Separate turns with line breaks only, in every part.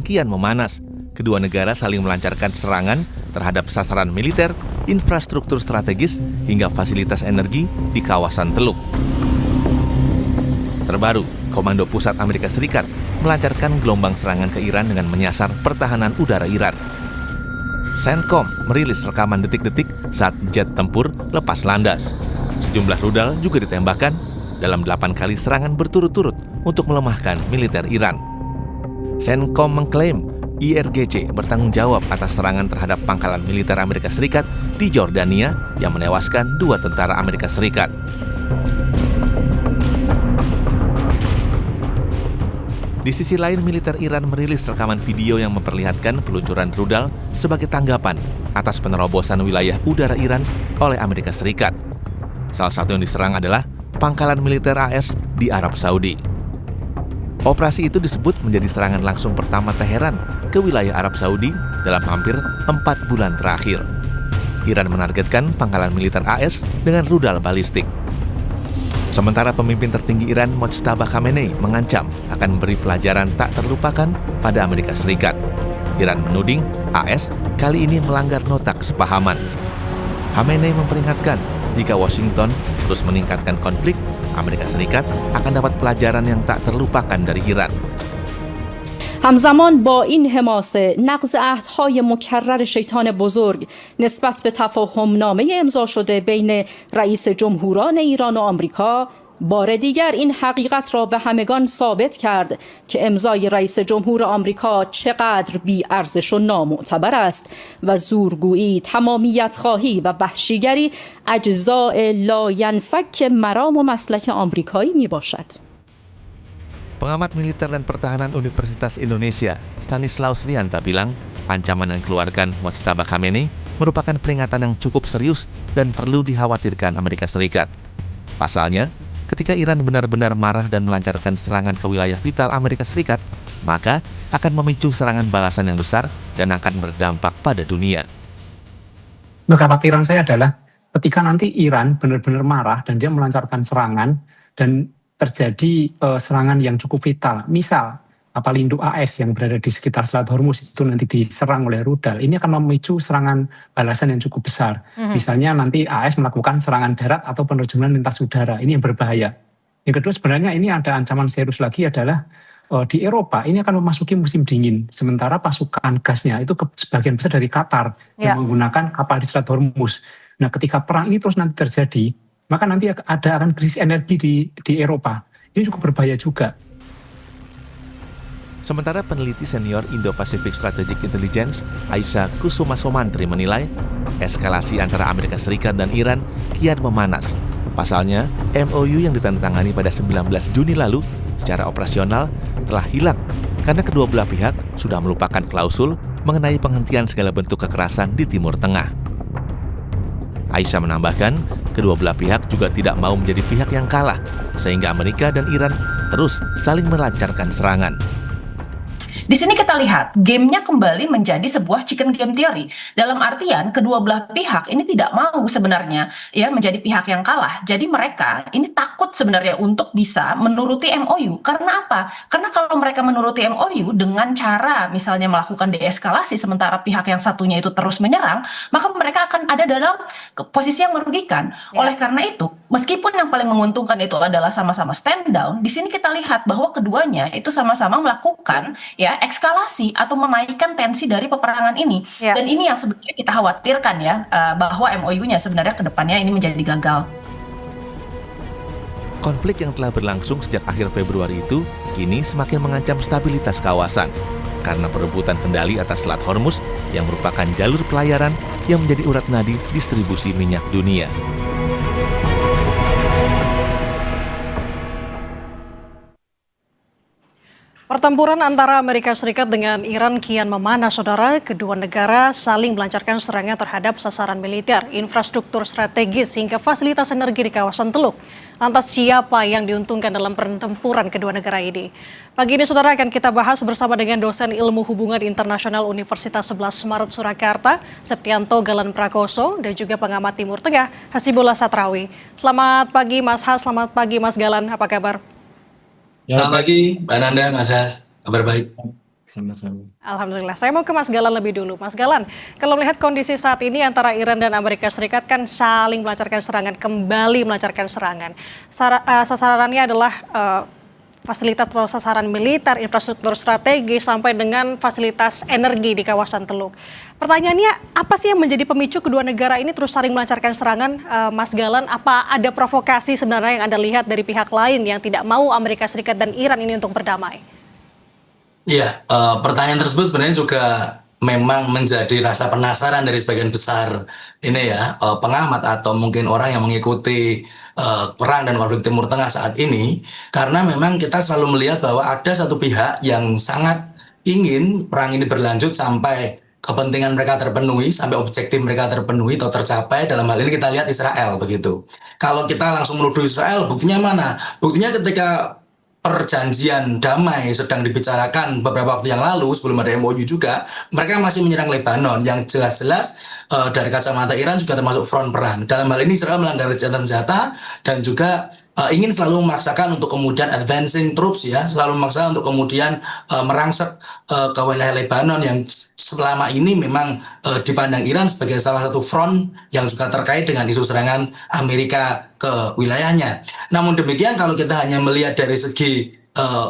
kian memanas. Kedua negara saling melancarkan serangan terhadap sasaran militer, infrastruktur strategis, hingga fasilitas energi di kawasan Teluk. Terbaru, Komando Pusat Amerika Serikat melancarkan gelombang serangan ke Iran dengan menyasar pertahanan udara Iran. CENTCOM merilis rekaman detik-detik saat jet tempur lepas landas. Sejumlah rudal juga ditembakkan dalam 8 kali serangan berturut-turut untuk melemahkan militer Iran. CENTCOM mengklaim IRGC bertanggung jawab atas serangan terhadap pangkalan militer Amerika Serikat di Jordania yang menewaskan 2 tentara Amerika Serikat. Di sisi lain, militer Iran merilis rekaman video yang memperlihatkan peluncuran rudal sebagai tanggapan atas penerobosan wilayah udara Iran oleh Amerika Serikat. Salah satu yang diserang adalah pangkalan militer AS di Arab Saudi. Operasi itu disebut menjadi serangan langsung pertama Teheran ke wilayah Arab Saudi dalam hampir 4 bulan terakhir. Iran menargetkan pangkalan militer AS dengan rudal balistik. Sementara pemimpin tertinggi Iran Mojtaba Khamenei mengancam akan memberi pelajaran tak terlupakan pada Amerika Serikat. Iran menuding AS kali ini melanggar nota kesepahaman. Khamenei memperingatkan jika Washington terus meningkatkan konflik, Amerika Serikat akan dapat pelajaran yang tak terlupakan dari Iran.
همزمان با این حماسه نقض عهدهای مکرر شیطان بزرگ نسبت به تفاهمنامه امضا شده بین رئیس جمهوران ایران و آمریکا بار دیگر این حقیقت را به همگان ثابت کرد که امضای رئیس جمهور آمریکا چقدر بی‌ارزش و نامعتبر است و زورگویی، تمامیت خواهی و وحشیگری اجزاء لاینفک مرام و مسلک آمریکایی می باشد.
Pengamat militer dan pertahanan Universitas Indonesia, Stanislaus Rianta bilang, ancaman yang dikeluarkan Mojtaba Khamenei merupakan peringatan yang cukup serius dan perlu dikhawatirkan Amerika Serikat. Pasalnya, ketika Iran benar-benar marah dan melancarkan serangan ke wilayah vital Amerika Serikat, maka akan memicu serangan balasan yang besar dan akan berdampak pada dunia.
Kekhawatiran saya adalah ketika nanti Iran benar-benar marah dan dia melancarkan serangan dan terjadi serangan yang cukup vital. Misal kapal induk AS yang berada di sekitar Selat Hormuz itu nanti diserang oleh rudal. Ini akan memicu serangan balasan yang cukup besar. Misalnya nanti AS melakukan serangan darat atau penerjemahan lintas udara. Ini yang berbahaya. Yang kedua sebenarnya ini ada ancaman serius lagi adalah di Eropa ini akan memasuki musim dingin. Sementara pasukan gasnya itu sebagian besar dari Qatar yang menggunakan kapal di Selat Hormuz. Nah ketika perang ini terus nanti terjadi, maka nanti akan krisis energi di Eropa. Ini cukup berbahaya juga.
Sementara peneliti senior Indo-Pacific Strategic Intelligence, Aisyah Kusuma Somantri menilai, eskalasi antara Amerika Serikat dan Iran kian memanas. Pasalnya, MOU yang ditandatangani pada 19 Juni lalu secara operasional telah hilang karena kedua belah pihak sudah melupakan klausul mengenai penghentian segala bentuk kekerasan di Timur Tengah. Aisyah menambahkan, kedua belah pihak juga tidak mau menjadi pihak yang kalah, sehingga Amerika dan Iran terus saling melancarkan serangan.
Di sini kita lihat gamenya kembali menjadi sebuah chicken game theory. Dalam artian kedua belah pihak ini tidak mau sebenarnya ya menjadi pihak yang kalah. Jadi mereka ini takut sebenarnya untuk bisa menuruti MOU. Karena apa? Karena kalau mereka menuruti MOU dengan cara misalnya melakukan deeskalasi sementara pihak yang satunya itu terus menyerang, maka mereka akan ada dalam posisi yang merugikan. Oleh karena itu, meskipun yang paling menguntungkan itu adalah sama-sama stand down, di sini kita lihat bahwa keduanya itu sama-sama melakukan ya eskalasi atau menaikkan tensi dari peperangan ini. Dan ini yang sebenarnya kita khawatirkan ya, bahwa MOU-nya sebenarnya ke depannya ini menjadi gagal.
Konflik yang telah berlangsung sejak akhir Februari itu kini semakin mengancam stabilitas kawasan karena perebutan kendali atas Selat Hormuz yang merupakan jalur pelayaran yang menjadi urat nadi distribusi minyak dunia.
Pertempuran antara Amerika Serikat dengan Iran kian memanas, saudara. Kedua negara saling melancarkan serangan terhadap sasaran militer, infrastruktur strategis, hingga fasilitas energi di kawasan Teluk. Lantas siapa yang diuntungkan dalam pertempuran kedua negara ini? Pagi ini, saudara, akan kita bahas bersama dengan dosen Ilmu Hubungan Internasional Universitas 11 Maret Surakarta, Septianto Galan Prakoso, dan juga pengamat Timur Tengah, Hasibullah Satrawi. Selamat pagi, Mas Has. Selamat pagi, Mas Galan. Apa kabar?
Selamat pagi, Mbak Nanda, Mas Has. Kabar baik. sama-sama.
Alhamdulillah. Saya mau ke Mas Galan lebih dulu. Mas Galan, kalau melihat kondisi saat ini antara Iran dan Amerika Serikat kan saling melancarkan serangan, kembali melancarkan serangan. Sasarannya adalah fasilitas atau sasaran militer, infrastruktur strategis, sampai dengan fasilitas energi di kawasan Teluk. Pertanyaannya, apa sih yang menjadi pemicu kedua negara ini terus saling melancarkan serangan, Mas Galan? Apa ada provokasi sebenarnya yang Anda lihat dari pihak lain yang tidak mau Amerika Serikat dan Iran ini untuk berdamai?
Iya, pertanyaan tersebut sebenarnya juga memang menjadi rasa penasaran dari sebagian besar ini ya, pengamat atau mungkin orang yang mengikuti perang dan konflik Timur Tengah saat ini, karena memang kita selalu melihat bahwa ada satu pihak yang sangat ingin perang ini berlanjut sampai kepentingan mereka terpenuhi, sampai objektif mereka terpenuhi atau tercapai. Dalam hal ini kita lihat Israel begitu. Kalau kita langsung menuduh Israel, buktinya mana? Buktinya ketika perjanjian damai sedang dibicarakan beberapa waktu yang lalu sebelum ada MOU juga, mereka masih menyerang Lebanon yang jelas-jelas dari kacamata Iran juga termasuk front perang. Dalam hal ini Israel melanggar gencatan senjata dan juga ingin selalu memaksakan untuk kemudian advancing troops ya, selalu memaksa untuk kemudian merangsek ke wilayah Lebanon yang selama ini memang dipandang Iran sebagai salah satu front yang juga terkait dengan isu serangan Amerika ke wilayahnya. Namun demikian kalau kita hanya melihat dari segi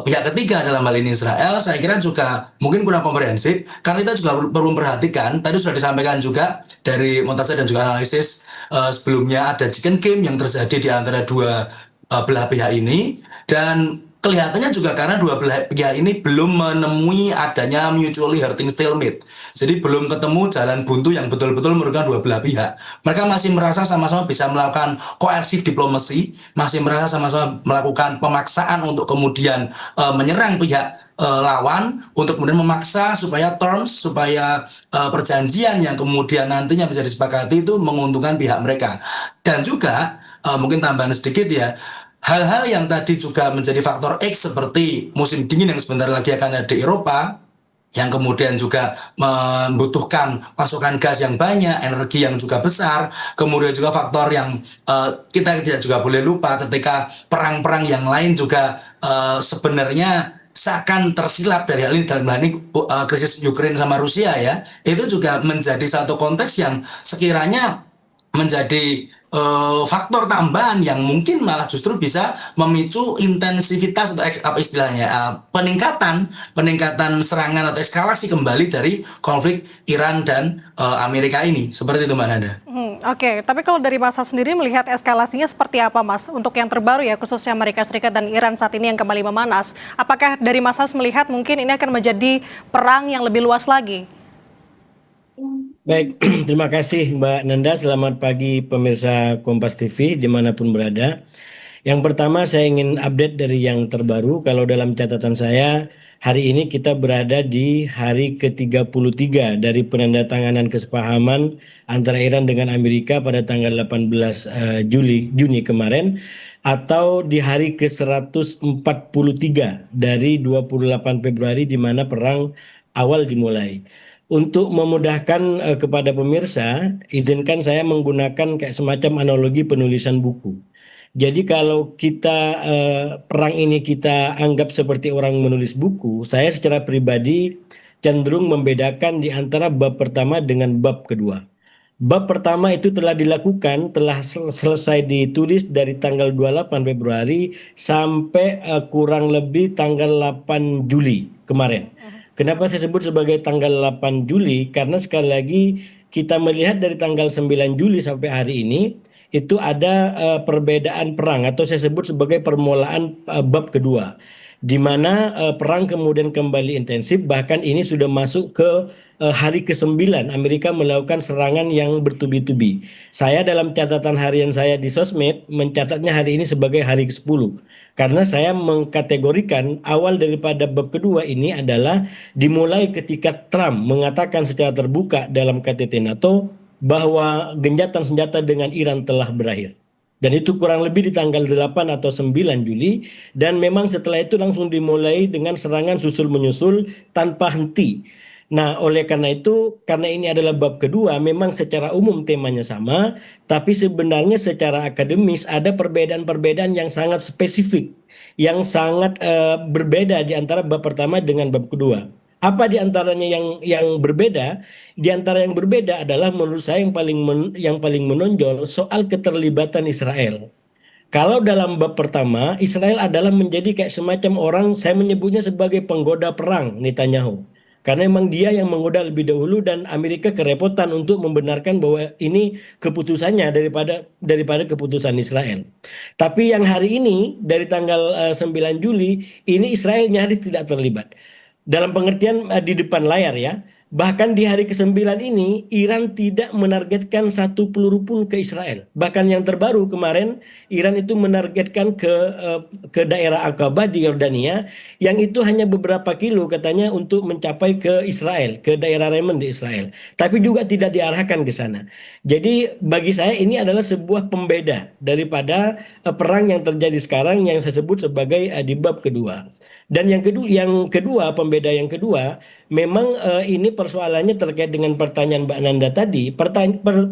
pihak ketiga dalam hal ini Israel, saya kira juga mungkin kurang komprehensif karena kita juga perlu memperhatikan, tadi sudah disampaikan juga dari Montase dan juga analisis sebelumnya, ada chicken game yang terjadi di antara dua belah pihak ini, dan kelihatannya juga karena dua belah pihak ini belum menemui adanya mutually hurting stalemate. Jadi belum ketemu jalan buntu yang betul-betul merugikan dua belah pihak. Mereka masih merasa sama-sama bisa melakukan coercive diplomacy, masih merasa sama-sama melakukan pemaksaan untuk kemudian menyerang pihak lawan, untuk kemudian memaksa supaya terms, supaya perjanjian yang kemudian nantinya bisa disepakati itu menguntungkan pihak mereka. Dan juga mungkin tambahan sedikit ya, hal-hal yang tadi juga menjadi faktor X seperti musim dingin yang sebentar lagi akan ada di Eropa, yang kemudian juga membutuhkan pasokan gas yang banyak, energi yang juga besar, kemudian juga faktor yang kita tidak juga boleh lupa ketika perang-perang yang lain juga sebenarnya seakan tersilap dari hal ini, dalam hal ini krisis Ukraina sama Rusia ya, itu juga menjadi satu konteks yang sekiranya menjadi faktor tambahan yang mungkin malah justru bisa memicu intensivitas atau apa istilahnya peningkatan serangan atau eskalasi kembali dari konflik Iran dan Amerika ini, seperti itu Mbak Nanda.
Oke, tapi kalau dari Mas Has sendiri melihat eskalasinya seperti apa Mas untuk yang terbaru ya, khususnya Amerika Serikat dan Iran saat ini yang kembali memanas, apakah dari Mas Has melihat mungkin ini akan menjadi perang yang lebih luas lagi?
Baik, terima kasih Mbak Nanda. Selamat pagi pemirsa Kompas TV dimanapun berada. Yang pertama saya ingin update dari yang terbaru. Kalau dalam catatan saya, hari ini kita berada di hari ke-33 dari penandatanganan kesepahaman antara Iran dengan Amerika pada tanggal 18 Juni kemarin, atau di hari ke-143 dari 28 Februari di mana perang awal dimulai. Untuk memudahkan kepada pemirsa, izinkan saya menggunakan kayak semacam analogi penulisan buku. Jadi kalau kita perang ini kita anggap seperti orang menulis buku, saya secara pribadi cenderung membedakan di antara bab pertama dengan bab kedua. Bab pertama itu telah dilakukan, telah selesai ditulis dari tanggal 28 Februari sampai kurang lebih tanggal 8 Juli kemarin. Kenapa saya sebut sebagai tanggal 8 Juli? Karena sekali lagi kita melihat dari tanggal 9 Juli sampai hari ini, itu ada perbedaan perang atau saya sebut sebagai permulaan bab kedua. Di mana perang kemudian kembali intensif, bahkan ini sudah masuk ke hari ke-9 Amerika melakukan serangan yang bertubi-tubi. Saya dalam catatan harian saya di sosmed mencatatnya hari ini sebagai hari ke-10. Karena saya mengkategorikan awal daripada bab kedua ini adalah dimulai ketika Trump mengatakan secara terbuka dalam KTT NATO bahwa gencatan senjata dengan Iran telah berakhir. Dan itu kurang lebih di tanggal 8 atau 9 Juli. Dan memang setelah itu langsung dimulai dengan serangan susul-menyusul tanpa henti. Nah, oleh karena itu, karena ini adalah bab kedua, memang secara umum temanya sama, tapi sebenarnya secara akademis ada perbedaan-perbedaan yang sangat spesifik, yang sangat berbeda di antara bab pertama dengan bab kedua. Apa di antaranya yang berbeda? Di antara yang berbeda adalah menurut saya yang paling menonjol soal keterlibatan Israel. Kalau dalam bab pertama, Israel adalah menjadi kayak semacam orang, saya menyebutnya sebagai penggoda perang Netanyahu. Karena memang dia yang menggoda lebih dahulu dan Amerika kerepotan untuk membenarkan bahwa ini keputusannya daripada keputusan Israel. Tapi yang hari ini dari tanggal 9 Juli, ini Israel nyaris tidak terlibat. Dalam pengertian di depan layar ya. Bahkan di hari ke-9 ini, Iran tidak menargetkan satu peluru pun ke Israel. Bahkan yang terbaru kemarin, Iran itu menargetkan ke daerah Aqaba di Yordania, yang itu hanya beberapa kilo katanya untuk mencapai ke Israel, ke daerah Yemen di Israel. Tapi juga tidak diarahkan ke sana. Jadi bagi saya ini adalah sebuah pembeda daripada perang yang terjadi sekarang yang saya sebut sebagai di bab kedua. Dan yang kedua, pembeda yang kedua, memang ini persoalannya terkait dengan pertanyaan Mbak Nanda tadi.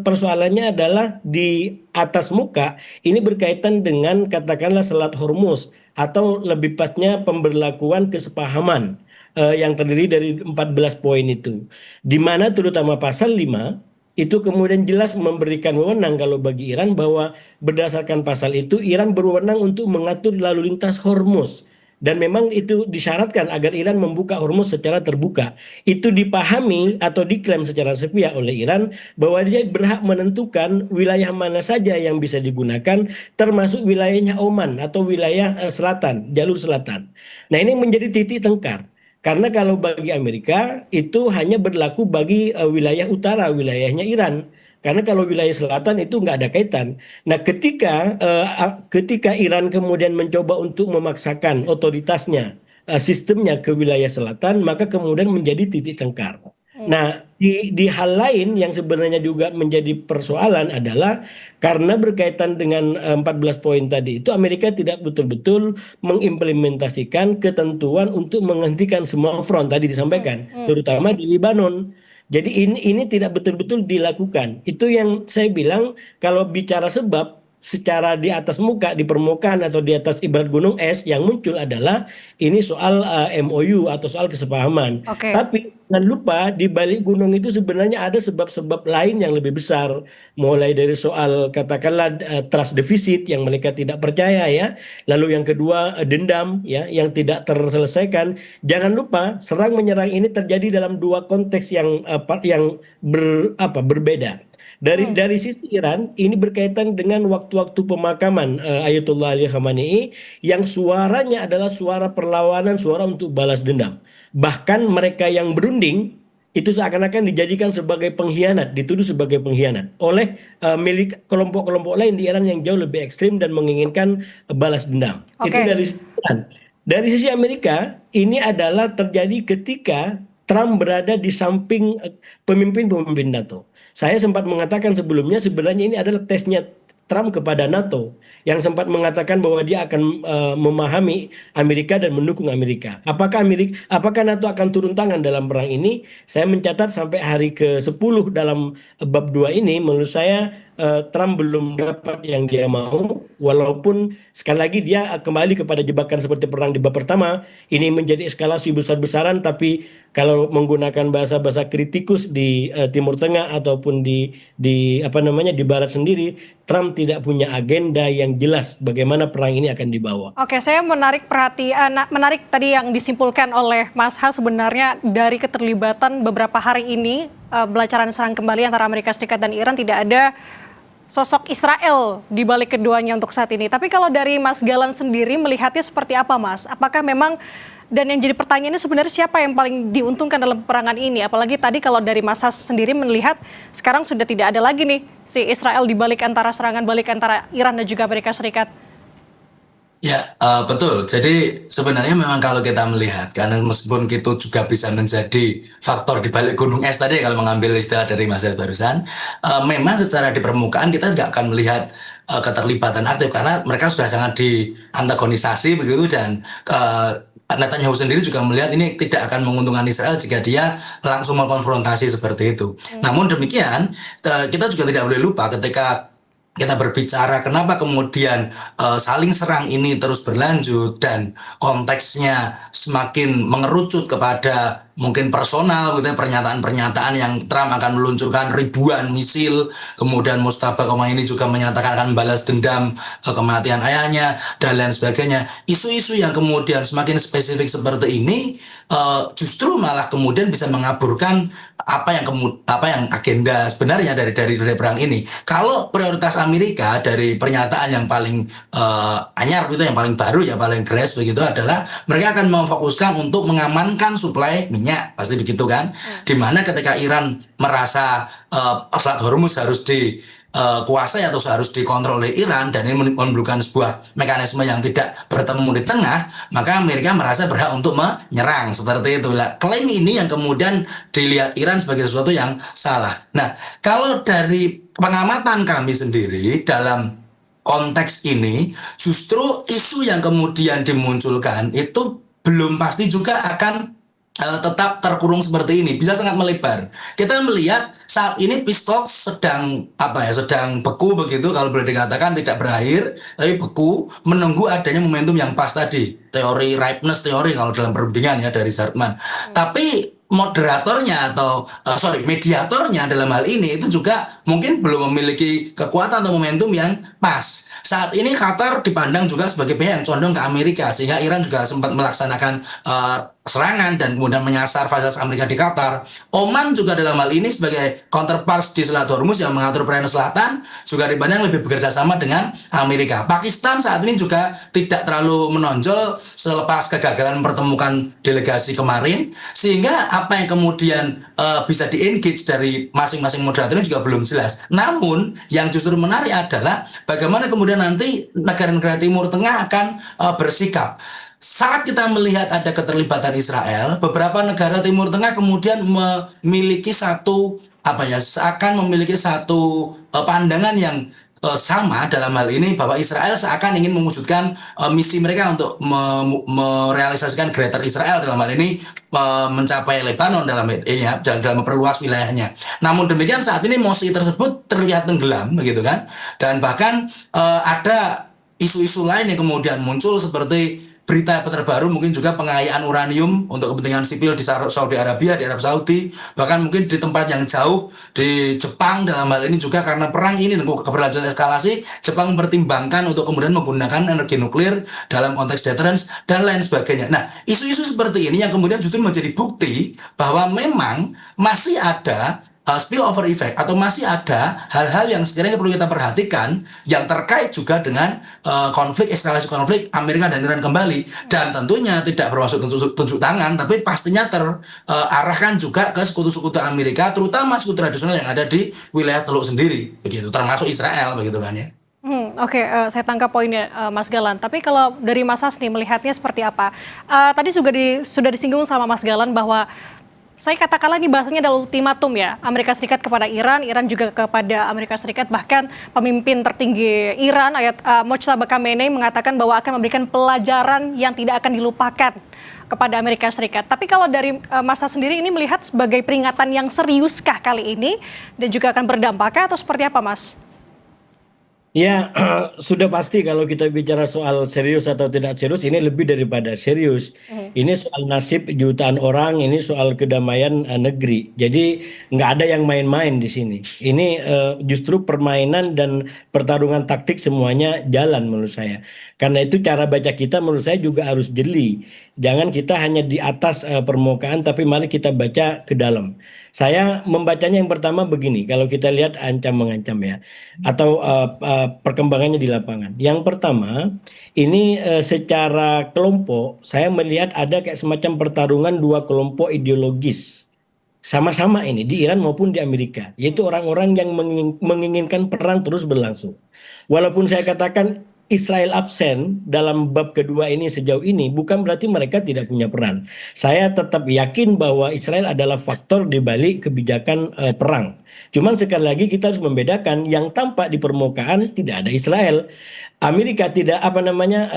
Persoalannya adalah di atas muka, ini berkaitan dengan katakanlah Selat Hormuz, atau lebih pasnya pemberlakuan kesepahaman yang terdiri dari 14 poin itu. Di mana terutama pasal 5, itu kemudian jelas memberikan wewenang kalau bagi Iran bahwa berdasarkan pasal itu, Iran berwenang untuk mengatur lalu lintas Hormuz. Dan memang itu disyaratkan agar Iran membuka Hormuz secara terbuka. Itu dipahami atau diklaim secara sepihak oleh Iran bahwa dia berhak menentukan wilayah mana saja yang bisa digunakan, termasuk wilayahnya Oman atau wilayah selatan, jalur selatan. Nah ini menjadi titik tengkar. Karena kalau bagi Amerika itu hanya berlaku bagi wilayah utara, wilayahnya Iran. Karena kalau wilayah selatan itu nggak ada kaitan. Nah, ketika Iran kemudian mencoba untuk memaksakan otoritasnya, sistemnya ke wilayah selatan, maka kemudian menjadi titik tengkar. Nah, di hal lain yang sebenarnya juga menjadi persoalan adalah karena berkaitan dengan 14 poin tadi itu, Amerika tidak betul-betul mengimplementasikan ketentuan untuk menghentikan semua front tadi disampaikan, terutama di Libanon. Jadi ini tidak betul-betul dilakukan. Itu yang saya bilang kalau bicara sebab secara di atas muka, di permukaan atau di atas ibarat gunung es, yang muncul adalah ini soal MOU atau soal kesepahaman.
Oke.
Tapi jangan lupa di balik gunung itu sebenarnya ada sebab-sebab lain yang lebih besar. Mulai dari soal katakanlah trust deficit yang mereka tidak percaya ya. Lalu yang kedua dendam ya yang tidak terselesaikan. Jangan lupa serang menyerang ini terjadi dalam dua konteks yang berbeda. Dari sisi Iran ini berkaitan dengan waktu-waktu pemakaman Ayatollah Ali Khamenei yang suaranya adalah suara perlawanan, suara untuk balas dendam. Bahkan mereka yang berunding itu seakan-akan dijadikan sebagai pengkhianat, dituduh sebagai pengkhianat oleh milik kelompok-kelompok lain di Iran yang jauh lebih ekstrim dan menginginkan balas dendam. Itu dari sisi Iran. Dari sisi Amerika ini adalah terjadi ketika Trump berada di samping pemimpin-pemimpin NATO. Saya sempat mengatakan sebelumnya sebenarnya ini adalah tesnya Trump kepada NATO yang sempat mengatakan bahwa dia akan memahami Amerika dan mendukung Amerika. Apakah NATO akan turun tangan dalam perang ini? Saya mencatat sampai hari ke-10 dalam bab 2 ini menurut saya Trump belum dapat yang dia mau, walaupun sekali lagi dia kembali kepada jebakan seperti perang di bab pertama. Ini menjadi eskalasi besar-besaran, tapi kalau menggunakan bahasa-bahasa kritikus di Timur Tengah ataupun di Barat sendiri, Trump tidak punya agenda yang jelas bagaimana perang ini akan dibawa.
Oke, saya menarik tadi yang disimpulkan oleh Mas Has sebenarnya dari keterlibatan beberapa hari ini belancaran serang kembali antara Amerika Serikat dan Iran tidak ada sosok Israel di balik keduanya untuk saat ini. Tapi kalau dari Mas Galan sendiri melihatnya seperti apa, Mas? Apakah memang, dan yang jadi pertanyaannya sebenarnya siapa yang paling diuntungkan dalam peperangan ini? Apalagi tadi kalau dari Mas Has sendiri melihat sekarang sudah tidak ada lagi nih si Israel di balik antara serangan balik antara Iran dan juga Amerika Serikat.
Ya, betul. Jadi sebenarnya memang kalau kita melihat, karena meskipun itu juga bisa menjadi faktor di balik gunung es tadi, kalau mengambil istilah dari Mas Yas barusan, memang secara di permukaan kita tidak akan melihat keterlibatan aktif, karena mereka sudah sangat diantagonisasi begitu, dan Netanyahu sendiri juga melihat ini tidak akan menguntungkan Israel jika dia langsung mengkonfrontasi seperti itu. Namun demikian, kita juga tidak boleh lupa ketika kita berbicara kenapa kemudian saling serang ini terus berlanjut dan konteksnya semakin mengerucut kepada mungkin personal gitu ya, pernyataan-pernyataan yang Trump akan meluncurkan ribuan misil, kemudian Mustafa Khomeini juga menyatakan akan balas dendam kematian ayahnya dan lain sebagainya. Isu-isu yang kemudian semakin spesifik seperti ini justru malah kemudian bisa mengaburkan apa yang agenda sebenarnya dari perang ini. Kalau prioritas Amerika dari pernyataan yang paling anyar itu, yang paling baru, yang paling keras begitu adalah mereka akan memfokuskan untuk mengamankan suplai minyak, pasti begitu kan? Dimana ketika Iran merasa Selat Hormuz harus dikuasai atau harus dikontrol oleh Iran dan ini menimbulkan sebuah mekanisme yang tidak bertemu di tengah, maka Amerika merasa berhak untuk menyerang seperti itu. Klaim ini yang kemudian dilihat Iran sebagai sesuatu yang salah. Nah, kalau dari pengamatan kami sendiri dalam konteks ini, justru isu yang kemudian dimunculkan itu belum pasti juga akan tetap terkurung seperti ini, bisa sangat melebar. Kita melihat saat ini pistol sedang sedang beku begitu, kalau boleh dikatakan tidak berakhir, tapi beku menunggu adanya momentum yang pas tadi, teori ripeness teori kalau dalam perbandingan ya dari Zartman. Tapi moderatornya atau mediatornya dalam hal ini itu juga mungkin belum memiliki kekuatan atau momentum yang pas. Saat ini Qatar dipandang juga sebagai pihak yang condong ke Amerika, sehingga Iran juga sempat melaksanakan serangan dan kemudian menyasar fasilitas Amerika di Qatar. Oman juga dalam hal ini sebagai counterpart di Selat Hormuz yang mengatur perairan selatan juga dipandang lebih bekerja sama dengan Amerika. Pakistan saat ini juga tidak terlalu menonjol selepas kegagalan mempertemukan delegasi kemarin, sehingga apa yang kemudian bisa di-engage dari masing-masing moderator ini juga belum jelas. Namun yang justru menarik adalah bagaimana kemudian nanti negara-negara Timur Tengah akan bersikap. Saat kita melihat ada keterlibatan Israel, beberapa negara Timur Tengah kemudian memiliki seakan memiliki satu pandangan yang sama dalam hal ini, bahwa Israel seakan ingin mewujudkan misi mereka untuk merealisasikan Greater Israel, dalam hal ini mencapai Lebanon dalam memperluas wilayahnya. Namun demikian saat ini mosi tersebut terlihat tenggelam begitu kan, dan bahkan ada isu-isu lain yang kemudian muncul seperti berita terbaru mungkin juga pengayaan uranium untuk kepentingan sipil di Saudi Arabia, di Arab Saudi, bahkan mungkin di tempat yang jauh di Jepang dalam hal ini juga karena perang ini dan keberlanjutan eskalasi, Jepang mempertimbangkan untuk kemudian menggunakan energi nuklir dalam konteks deterrence dan lain sebagainya. Nah, isu-isu seperti ini yang kemudian justru menjadi bukti bahwa memang masih ada spillover effect atau masih ada hal-hal yang sekiranya perlu kita perhatikan yang terkait juga dengan eskalasi konflik Amerika dan Iran kembali, dan tentunya tidak bermaksud tunjuk tangan, tapi pastinya terarahkan juga ke sekutu-sekutu Amerika, terutama sekutu tradisional yang ada di wilayah Teluk sendiri begitu, termasuk Israel begitu kan ya.
Oke, saya tangkap poinnya Mas Galan. Tapi kalau dari Mas Hasni melihatnya seperti apa? Tadi sudah disinggung sama Mas Galan bahwa saya katakanlah ini bahasanya adalah ultimatum ya, Amerika Serikat kepada Iran, Iran juga kepada Amerika Serikat, bahkan pemimpin tertinggi Iran, Mojtaba Khamenei mengatakan bahwa akan memberikan pelajaran yang tidak akan dilupakan kepada Amerika Serikat. Tapi kalau dari Mas sendiri ini melihat sebagai peringatan yang seriuskah kali ini dan juga akan berdampak atau seperti apa, Mas?
Ya, sudah pasti kalau kita bicara soal serius atau tidak serius, ini lebih daripada serius. Ini soal nasib jutaan orang, ini soal kedamaian negeri. Jadi nggak ada yang main-main di sini. Ini justru permainan dan pertarungan taktik semuanya jalan menurut saya. Karena itu cara baca kita menurut saya juga harus jeli. Jangan kita hanya di atas permukaan, tapi mari kita baca ke dalam. Saya membacanya yang pertama begini, kalau kita lihat ancam-mengancam ya, atau perkembangannya di lapangan. Yang pertama, ini secara kelompok, saya melihat ada kayak semacam pertarungan dua kelompok ideologis. Sama-sama ini, di Iran maupun di Amerika. Yaitu orang-orang yang menginginkan perang terus berlangsung. Walaupun saya katakan Israel absen dalam bab kedua ini sejauh ini, bukan berarti mereka tidak punya peran. Saya tetap yakin bahwa Israel adalah faktor di balik kebijakan perang. Cuman sekali lagi kita harus membedakan yang tampak di permukaan tidak ada Israel. Amerika tidak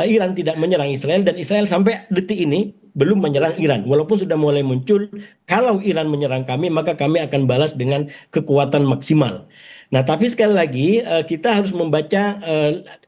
Iran tidak menyerang Israel, dan Israel sampai detik ini belum menyerang Iran. Walaupun sudah mulai muncul, kalau Iran menyerang kami maka kami akan balas dengan kekuatan maksimal. Nah, tapi sekali lagi kita harus membaca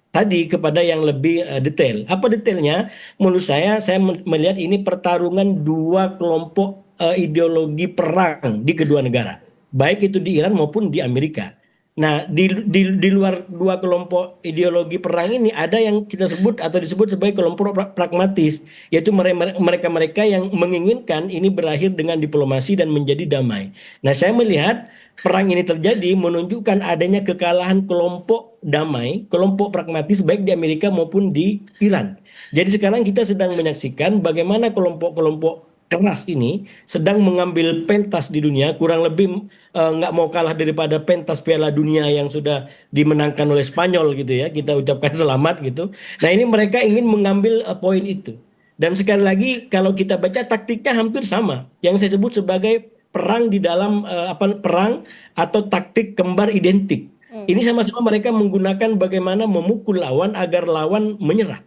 tadi kepada yang lebih detail. Apa detailnya? Menurut saya melihat ini pertarungan dua kelompok ideologi perang di kedua negara, baik itu di Iran maupun di Amerika. Nah, di luar dua kelompok ideologi perang ini ada yang kita sebut atau disebut sebagai kelompok pragmatis, yaitu mereka-mereka yang menginginkan ini berakhir dengan diplomasi dan menjadi damai. Nah, saya melihat perang ini terjadi menunjukkan adanya kekalahan kelompok damai, kelompok pragmatis baik di Amerika maupun di Iran. Jadi sekarang kita sedang menyaksikan bagaimana kelompok-kelompok keras ini sedang mengambil pentas di dunia, kurang lebih nggak mau kalah daripada pentas Piala Dunia yang sudah dimenangkan oleh Spanyol gitu ya, kita ucapkan selamat gitu. Nah ini mereka ingin mengambil poin itu. Dan sekali lagi kalau kita baca taktiknya hampir sama, yang saya sebut sebagai perang di dalam perang atau taktik kembar identik. Ini sama-sama mereka menggunakan bagaimana memukul lawan agar lawan menyerah.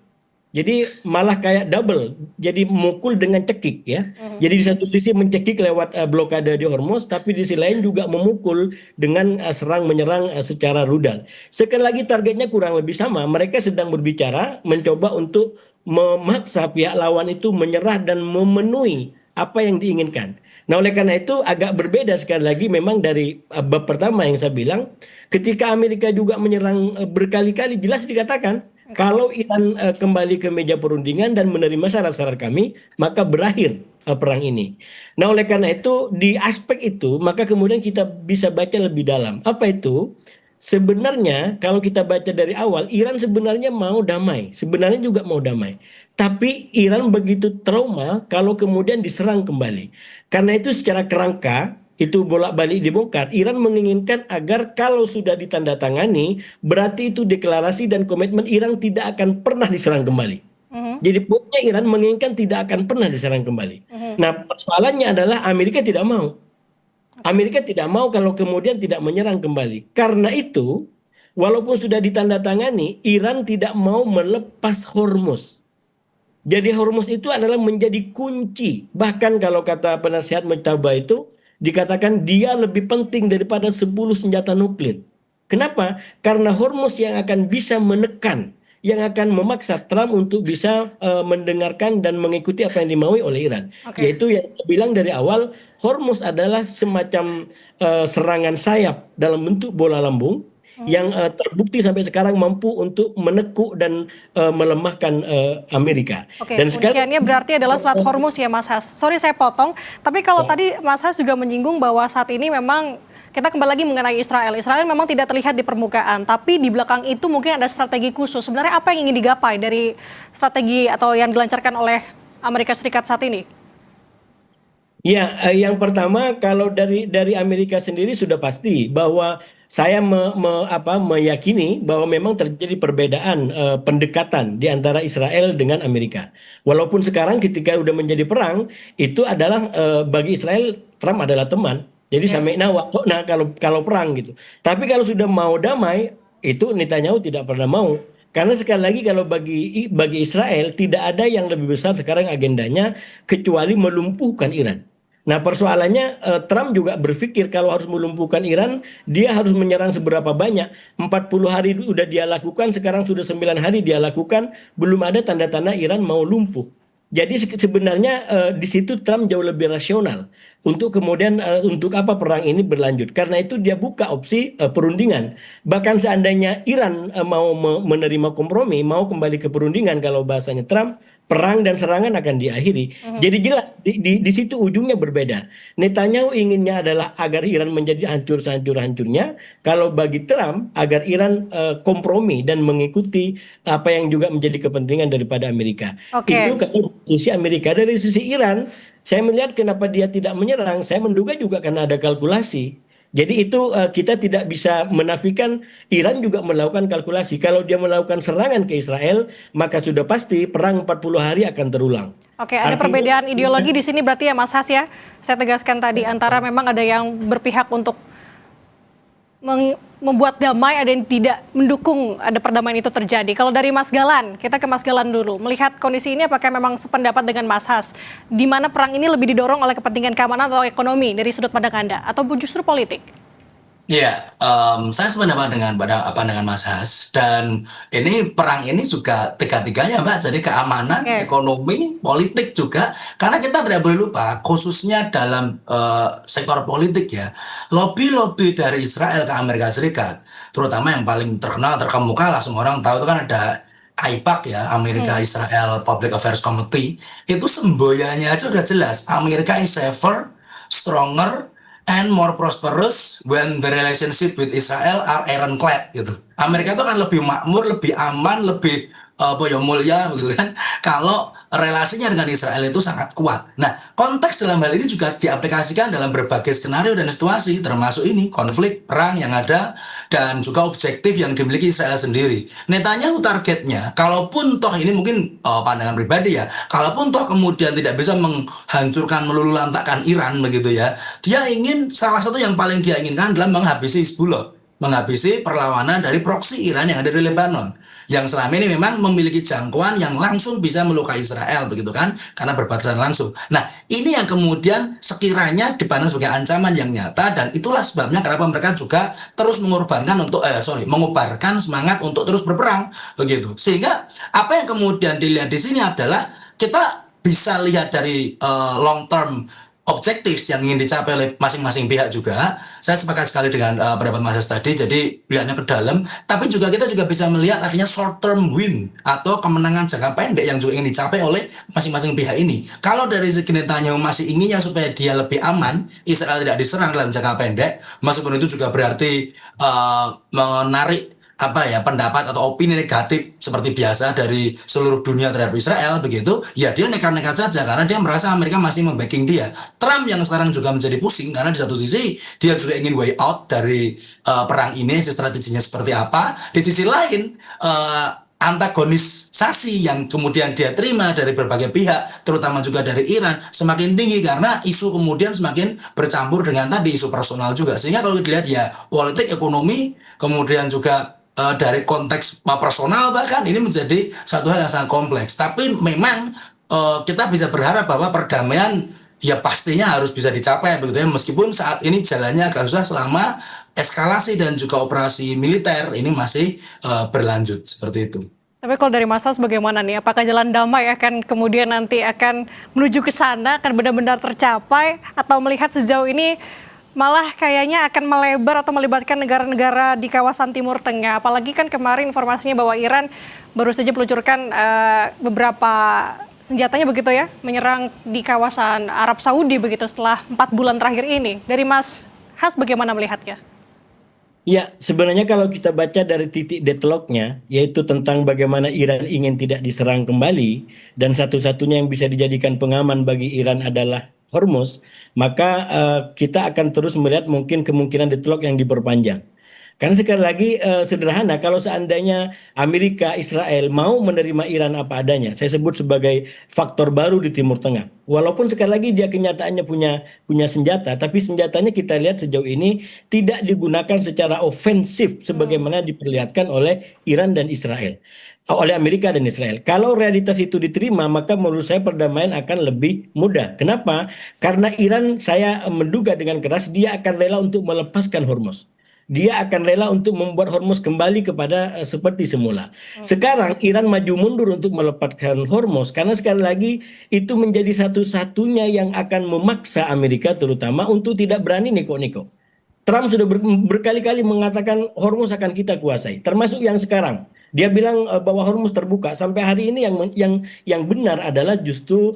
Jadi malah kayak double, jadi memukul dengan cekik ya. Jadi di satu sisi mencekik lewat blokade di Hormuz, tapi di sisi lain juga memukul dengan serang menyerang secara rudal. Sekali lagi targetnya kurang lebih sama. Mereka sedang berbicara, mencoba untuk memaksa pihak lawan itu menyerah dan memenuhi apa yang diinginkan. Nah oleh karena itu agak berbeda sekali lagi memang dari bab pertama yang saya bilang, ketika Amerika juga menyerang berkali-kali jelas dikatakan, kalau Iran kembali ke meja perundingan dan menerima syarat-syarat kami, maka berakhir perang ini. Nah, oleh karena itu di aspek itu maka kemudian kita bisa baca lebih dalam. Apa itu? Sebenarnya kalau kita baca dari awal, Iran sebenarnya mau damai, sebenarnya juga mau damai. Tapi Iran begitu trauma kalau kemudian diserang kembali. Karena itu secara kerangka itu bolak-balik dibongkar. Iran menginginkan agar kalau sudah ditandatangani, berarti itu deklarasi dan komitmen Iran tidak akan pernah diserang kembali. Jadi poinnya Iran menginginkan tidak akan pernah diserang kembali. Nah persoalannya adalah Amerika tidak mau. Amerika tidak mau kalau kemudian tidak menyerang kembali. Karena itu, walaupun sudah ditandatangani, Iran tidak mau melepas Hormuz. Jadi Hormuz itu adalah menjadi kunci. Bahkan kalau kata penasihat Mujtaba itu, dikatakan dia lebih penting daripada 10 senjata nuklir. Kenapa? Karena Hormuz yang akan bisa menekan, yang akan memaksa Trump untuk bisa mendengarkan dan mengikuti apa yang dimaui oleh Iran. Yaitu yang saya bilang dari awal, Hormuz adalah semacam serangan sayap dalam bentuk bola lambung yang terbukti sampai sekarang mampu untuk menekuk dan melemahkan Amerika. Dan
kunciannya berarti adalah Selat Hormuz ya Mas Has. Sorry saya potong, tapi kalau tadi Mas Has juga menyinggung bahwa saat ini memang kita kembali lagi mengenai Israel. Israel memang tidak terlihat di permukaan, tapi di belakang itu mungkin ada strategi khusus. Sebenarnya apa yang ingin digapai dari strategi atau yang dilancarkan oleh Amerika Serikat saat ini?
Ya, yang pertama kalau dari Amerika sendiri sudah pasti bahwa saya meyakini bahwa memang terjadi perbedaan pendekatan di antara Israel dengan Amerika. Walaupun sekarang ketika udah menjadi perang, itu adalah bagi Israel Trump adalah teman. Jadi sami'na wa ata'na kalau perang gitu. Tapi kalau sudah mau damai, itu Netanyahu tidak pernah mau. Karena sekali lagi kalau bagi Israel tidak ada yang lebih besar sekarang agendanya kecuali melumpuhkan Iran. Nah persoalannya Trump juga berpikir kalau harus melumpuhkan Iran, dia harus menyerang seberapa banyak. 40 hari sudah dia lakukan, sekarang sudah 9 hari dia lakukan, belum ada tanda-tanda Iran mau lumpuh. Jadi sebenarnya di situ Trump jauh lebih rasional untuk kemudian untuk apa perang ini berlanjut. Karena itu dia buka opsi perundingan. Bahkan seandainya Iran mau menerima kompromi, mau kembali ke perundingan kalau bahasanya Trump, perang dan serangan akan diakhiri. Jadi jelas di situ ujungnya berbeda. Netanyahu inginnya adalah agar Iran menjadi hancur sehancur-hancurnya. Kalau bagi Trump agar Iran kompromi dan mengikuti apa yang juga menjadi kepentingan daripada Amerika. Itu kalau sisi Amerika. Dari sisi Iran, saya melihat kenapa dia tidak menyerang. Saya menduga juga karena ada kalkulasi. Jadi itu kita tidak bisa menafikan Iran juga melakukan kalkulasi. Kalau dia melakukan serangan ke Israel, maka sudah pasti perang 40 hari akan terulang.
Oke, ada perbedaan ideologi di sini berarti ya Mas Has ya. Saya tegaskan tadi antara memang ada yang berpihak untuk membuat damai, ada yang tidak mendukung ada perdamaian itu terjadi. Kalau dari Mas Galan, kita ke Mas Galan dulu. Melihat kondisi ini apakah memang sependapat dengan Mas Has? Di mana perang ini lebih didorong oleh kepentingan keamanan atau ekonomi dari sudut pandang Anda? Atau justru politik?
Iya, saya sependapat dengan dengan Mas Has, dan ini perang ini juga tiga-tiganya, Mbak. Jadi keamanan,
Oke.
ekonomi, politik juga. Karena kita tidak boleh lupa, khususnya dalam sektor politik ya, lobby-lobby dari Israel ke Amerika Serikat, terutama yang paling terkenal, terkemuka lah, semua orang tahu itu kan ada AIPAC ya, Amerika
Hmm.
Israel Public Affairs Committee. Itu semboyannya aja udah jelas, Amerika is safer, stronger, and more prosperous when the relationship with Israel are ironclad gitu. Amerika itu kan lebih makmur, lebih aman, lebih mulia gitu kan. Kalau relasinya dengan Israel itu sangat kuat. Nah, konteks dalam hal ini juga diaplikasikan dalam berbagai skenario dan situasi, termasuk ini konflik perang yang ada dan juga objektif yang dimiliki Israel sendiri. Netanyahu targetnya, kalaupun toh ini mungkin pandangan pribadi ya, kalaupun toh kemudian tidak bisa menghancurkan melulu lantakkan Iran begitu ya, dia ingin salah satu yang paling dia inginkan adalah menghabisi Hizbullah, menghabisi perlawanan dari proksi Iran yang ada di Lebanon, yang selama ini memang memiliki jangkauan yang langsung bisa melukai Israel begitu kan, karena berbatasan langsung. Nah, ini yang kemudian sekiranya dipandang sebagai ancaman yang nyata, dan itulah sebabnya kenapa mereka juga terus mengorbankan untuk mengubarkan semangat untuk terus berperang begitu. Sehingga apa yang kemudian dilihat di sini adalah kita bisa lihat dari long term objektif yang ingin dicapai oleh masing-masing pihak juga. Saya sepakat sekali dengan pendapat Mas Has tadi, jadi lihatnya ke dalam, tapi juga kita juga bisa melihat artinya short term win atau kemenangan jangka pendek yang juga ingin dicapai oleh masing-masing pihak ini. Kalau dari segi Netanyahu masih inginnya supaya dia lebih aman, Israel tidak diserang dalam jangka pendek, meskipun itu juga berarti menarik pendapat atau opini negatif seperti biasa dari seluruh dunia terhadap Israel begitu, ya dia nekat-nekat saja karena dia merasa Amerika masih membacking dia. Trump yang sekarang juga menjadi pusing karena di satu sisi dia juga ingin way out dari perang ini, strateginya seperti apa. Di sisi lain antagonisasi yang kemudian dia terima dari berbagai pihak, terutama juga dari Iran, semakin tinggi karena isu kemudian semakin bercampur dengan tadi isu personal juga. Sehingga kalau dilihat ya politik, ekonomi, kemudian juga dari konteks personal bahkan ini menjadi satu hal yang sangat kompleks. Tapi memang kita bisa berharap bahwa perdamaian ya pastinya harus bisa dicapai begitu ya, meskipun saat ini jalannya agak susah selama eskalasi dan juga operasi militer ini masih berlanjut seperti itu.
Tapi kalau dari Mas Has bagaimana nih? Apakah jalan damai akan kemudian nanti akan menuju ke sana, akan benar-benar tercapai, atau melihat sejauh ini malah kayaknya akan melebar atau melibatkan negara-negara di kawasan Timur Tengah? Apalagi kan kemarin informasinya bahwa Iran baru saja meluncurkan beberapa senjatanya begitu ya, menyerang di kawasan Arab Saudi begitu setelah 4 bulan terakhir ini. Dari Mas Has bagaimana melihatnya?
Ya, sebenarnya kalau kita baca dari titik deadlocknya, yaitu tentang bagaimana Iran ingin tidak diserang kembali, dan satu-satunya yang bisa dijadikan pengaman bagi Iran adalah Hormuz, maka kita akan terus melihat mungkin kemungkinan deadlock yang diperpanjang. Karena sekali lagi sederhana, kalau seandainya Amerika, Israel mau menerima Iran apa adanya, saya sebut sebagai faktor baru di Timur Tengah. Walaupun sekali lagi dia kenyataannya punya senjata, tapi senjatanya kita lihat sejauh ini tidak digunakan secara ofensif sebagaimana diperlihatkan oleh Iran dan Israel, oleh Amerika dan Israel. Kalau realitas itu diterima, maka menurut saya perdamaian akan lebih mudah. Kenapa? Karena Iran, saya menduga dengan keras dia akan rela untuk melepaskan Hormuz. Dia akan rela untuk membuat Hormuz kembali kepada seperti semula. Sekarang Iran maju mundur untuk melepaskan Hormuz karena sekali lagi itu menjadi satu-satunya yang akan memaksa Amerika terutama untuk tidak berani neko-neko. Trump sudah berkali-kali mengatakan Hormuz akan kita kuasai, termasuk yang sekarang. Dia bilang bahwa Hormuz terbuka. Sampai hari ini yang benar adalah justru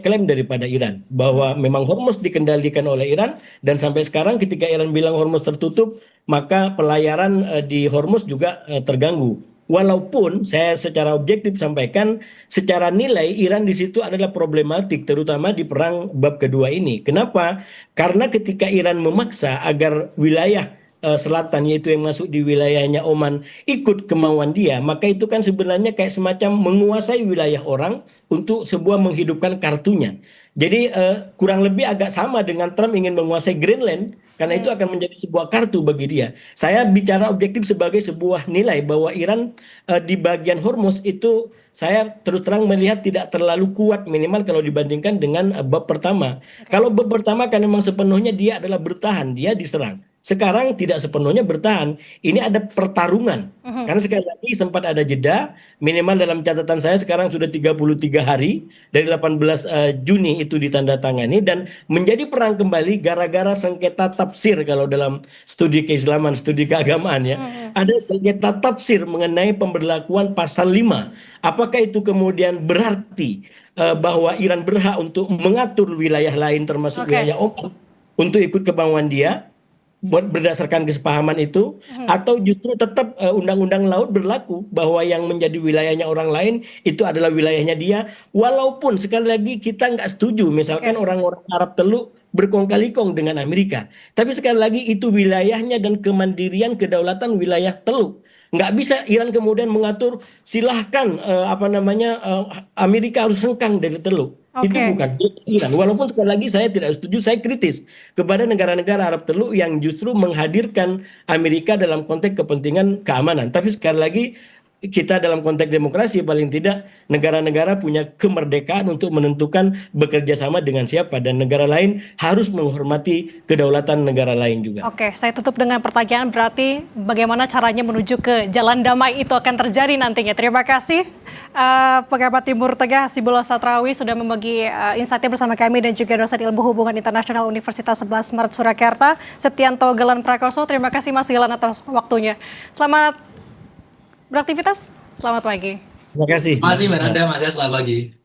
klaim daripada Iran bahwa memang Hormuz dikendalikan oleh Iran, dan sampai sekarang ketika Iran bilang Hormuz tertutup, maka pelayaran di Hormuz juga terganggu. Walaupun saya secara objektif sampaikan, secara nilai Iran di situ adalah problematik, terutama di perang bab kedua ini. Kenapa? Karena ketika Iran memaksa agar wilayah selatan, yaitu yang masuk di wilayahnya Oman, ikut kemauan dia, maka itu kan sebenarnya kayak semacam menguasai wilayah orang untuk sebuah menghidupkan kartunya. Jadi kurang lebih agak sama dengan Trump ingin menguasai Greenland, karena itu akan menjadi sebuah kartu bagi dia. Saya bicara objektif sebagai sebuah nilai bahwa Iran di bagian Hormuz itu saya terus terang melihat tidak terlalu kuat, minimal kalau dibandingkan dengan bab pertama. Kalau bab pertama kan memang sepenuhnya dia adalah bertahan, dia diserang. sekarang tidak sepenuhnya bertahan. Ini ada pertarungan. Karena sekali lagi sempat ada jeda, minimal dalam catatan saya sekarang sudah 33 hari dari 18 Juni itu ditandatangani dan menjadi perang kembali gara-gara sengketa tafsir kalau dalam studi keislaman, studi keagamaan ya. Ada sengketa tafsir mengenai pemberlakuan pasal 5. Apakah itu kemudian berarti bahwa Iran berhak untuk mengatur wilayah lain termasuk wilayah Oman untuk ikut kemauan dia berdasarkan kesepahaman itu, atau justru tetap undang-undang laut berlaku bahwa yang menjadi wilayahnya orang lain itu adalah wilayahnya dia, walaupun sekali lagi kita nggak setuju misalkan orang-orang Arab Teluk berkong kali kong dengan Amerika, tapi sekali lagi itu wilayahnya dan kemandirian kedaulatan wilayah Teluk. Nggak bisa Iran kemudian mengatur silahkan Amerika harus hengkang dari Teluk. Itu bukan Iran. Walaupun sekali lagi saya tidak setuju, saya kritis kepada negara-negara Arab Teluk yang justru menghadirkan Amerika dalam konteks kepentingan keamanan. Tapi sekali lagi kita dalam konteks demokrasi paling tidak negara-negara punya kemerdekaan untuk menentukan bekerja sama dengan siapa dan negara lain harus menghormati kedaulatan negara lain juga.
Oke, saya tutup dengan pertanyaan, berarti bagaimana caranya menuju ke jalan damai itu akan terjadi nantinya. Terima kasih pengamat Timur Tengah Hasibullah Satrawi sudah membagi insight-nya bersama kami dan juga dosen Ilmu Hubungan Internasional Universitas 11 Maret Surakarta, Septianto Gelan Prakoso. Terima kasih Mas Gelan atas waktunya. Selamat beraktivitas, selamat pagi.
Terima kasih.
Terima kasih Mbak Nanda, Mas, selamat pagi.